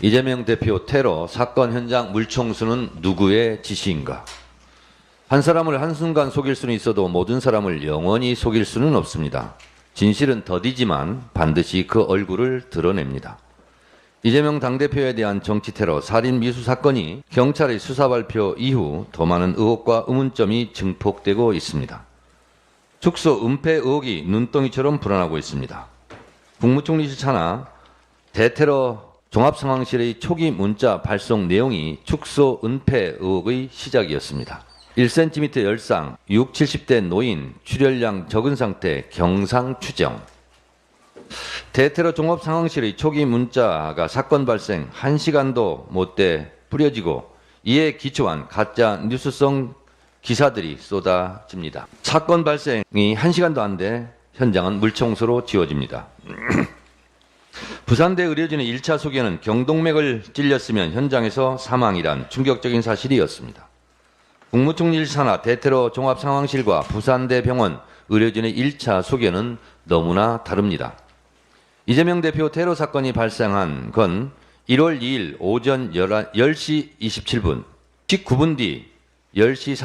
이재명 대표 테러 사건 현장 물청소는 누구의 지시인가? 한 사람을 한순간 속일 수는 있어도 모든 사람을 영원히 속일 수는 없습니다. 진실은 더디지만 반드시 그 얼굴을 드러냅니다. 이재명 당대표에 대한 정치 테러 살인 미수 사건이 경찰의 수사 발표 이후 더 많은 의혹과 의문점이 증폭되고 있습니다. 축소 은폐 의혹이 눈덩이처럼 불어나고 있습니다. 국무총리실 산하 대테러 종합상황실의 초기 문자 발송 내용이 축소 은폐 의혹의 시작이었습니다. 1cm 열상, 6, 70대 노인, 출혈량 적은 상태, 경상 추정. 대테러 종합상황실의 초기 문자가 사건 발생 1시간도 못돼 뿌려지고 이에 기초한 가짜 뉴스성 기사들이 쏟아집니다. 사건 발생이 1시간도 안 돼 현장은 물청소로 지워집니다. 부산대 의료진의 1차 소견은 경동맥을 찔렸으면 현장에서 사망이란 충격적인 사실이었습니다. 국무총리실 산하 대테러 종합상황실과 부산대병원 의료진의 1차 소견은 너무나 다릅니다. 이재명 대표 테러 사건이 발생한 건 1월 2일 오전 10시 27분, 19분 뒤 10시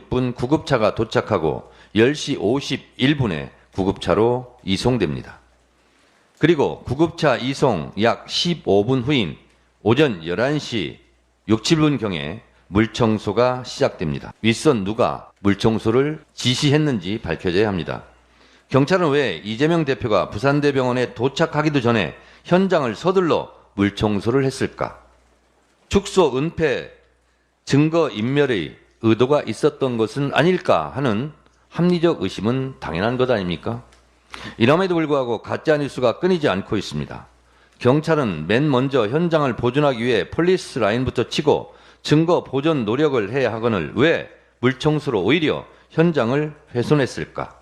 46분 구급차가 도착하고 10시 51분에 구급차로 이송됩니다. 그리고 구급차 이송 약 15분 후인 오전 11시 6, 7분경에 물청소가 시작됩니다. 윗선 누가 물청소를 지시했는지 밝혀져야 합니다. 경찰은 왜 이재명 대표가 부산대병원에 도착하기도 전에 현장을 서둘러 물청소를 했을까? 축소 은폐 증거 인멸의 의도가 있었던 것은 아닐까 하는 합리적 의심은 당연한 것 아닙니까? 이럼에도 불구하고 가짜뉴스가 끊이지 않고 있습니다. 경찰은 맨 먼저 현장을 보존하기 위해 폴리스 라인부터 치고 증거 보존 노력을 해야 하거늘 왜 물청소로 오히려 현장을 훼손했을까?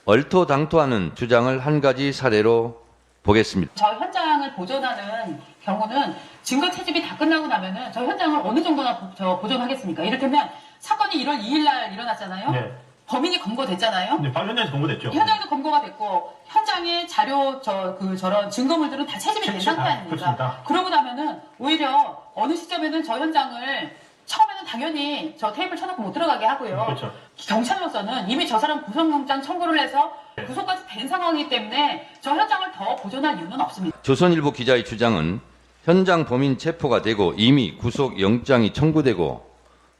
얼토당토하는 주장을 한 가지 사례로 보겠습니다. 저 현장을 보존하는 경우는 증거 채집이 다 끝나고 나면은 저 현장을 어느 정도나 보존하겠습니까? 이를테면 사건이 1월 2일 날 일어났잖아요. 네. 범인이 검거됐잖아요. 네, 바로 현장에서 검거됐죠. 현장에서 검거가 됐고 현장의 자료 저런 증거물들은 다 채집이 된 상태 아닙니까? 그렇습니다. 그러고 나면은 오히려 어느 시점에는 저 현장을 처음에는 당연히 저 테이블 쳐놓고 못 들어가게 하고요. 그렇죠. 경찰로서는 이미 저 사람 구속영장 청구를 해서 네. 구속까지 된 상황이기 때문에 저 현장을 더 보존할 이유는 없습니다. 조선일보 기자의 주장은 현장 범인 체포가 되고 이미 구속영장이 청구되고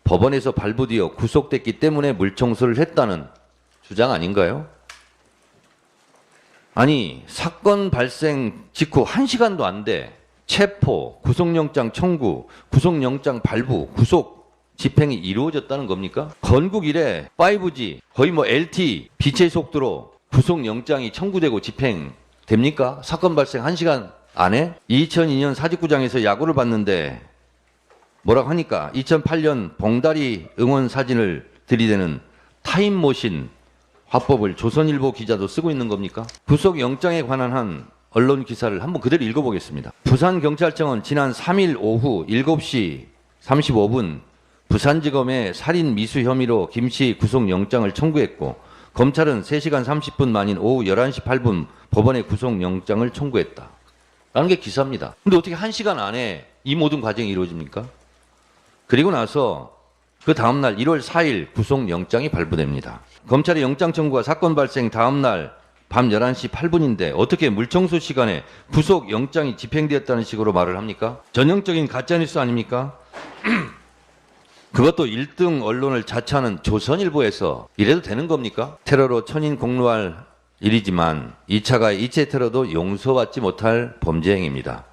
법원에서 발부되어 구속됐기 때문에 물청소를 했다는 주장 아닌가요? 아니, 사건 발생 직후 1시간도 안 돼 체포, 구속영장 청구, 구속영장 발부, 구속 집행이 이루어졌다는 겁니까? 건국 이래 5G, 거의 LTE, 빛의 속도로 구속영장이 청구되고 집행됩니까? 사건 발생 1시간 안에? 2002년 사직구장에서 야구를 봤는데 뭐라고 하니까 2008년 봉다리 응원 사진을 들이대는 타임머신 화법을 조선일보 기자도 쓰고 있는 겁니까? 구속영장에 관한 한 언론 기사를 한번 그대로 읽어보겠습니다. 부산경찰청은 지난 3일 오후 7시 35분 부산지검에 살인 미수 혐의로 김씨 구속영장을 청구했고 검찰은 3시간 30분 만인 오후 11시 8분 법원에 구속영장을 청구했다. 라는 게 기사입니다. 근데 어떻게 1시간 안에 이 모든 과정이 이루어집니까? 그리고 나서 그 다음날 1월 4일 구속영장이 발부됩니다. 검찰의 영장 청구가 사건 발생 다음날 밤 11시 8분인데 어떻게 물청소 시간에 구속영장이 집행되었다는 식으로 말을 합니까? 전형적인 가짜뉴스 아닙니까? 그것도 1등 언론을 자처하는 조선일보에서 이래도 되는 겁니까? 테러로 천인 공로할 일이지만 2차가 이체 테러도 용서받지 못할 범죄 행위입니다.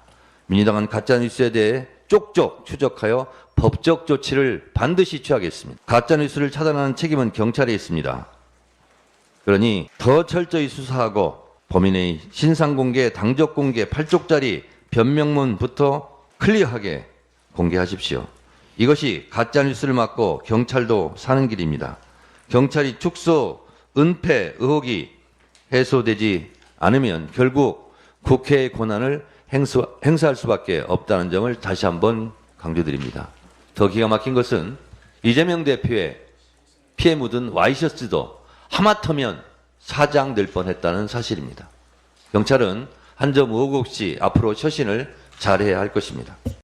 민주당은 가짜뉴스에 대해 쪽쪽 추적하여 법적 조치를 반드시 취하겠습니다. 가짜뉴스를 차단하는 책임은 경찰에 있습니다. 그러니 더 철저히 수사하고 범인의 신상공개, 당적공개, 8쪽짜리 변명문부터 클리어하게 공개하십시오. 이것이 가짜뉴스를 막고 경찰도 사는 길입니다. 경찰이 축소, 은폐 의혹이 해소되지 않으면 결국 국회의 권한을 행사할 수밖에 없다는 점을 다시 한번 강조드립니다. 더 기가 막힌 것은 이재명 대표의 피해 묻은 와이셔츠도 하마터면 사장될 뻔했다는 사실입니다. 경찰은 한 점 의혹 없이 앞으로 처신을 잘해야 할 것입니다.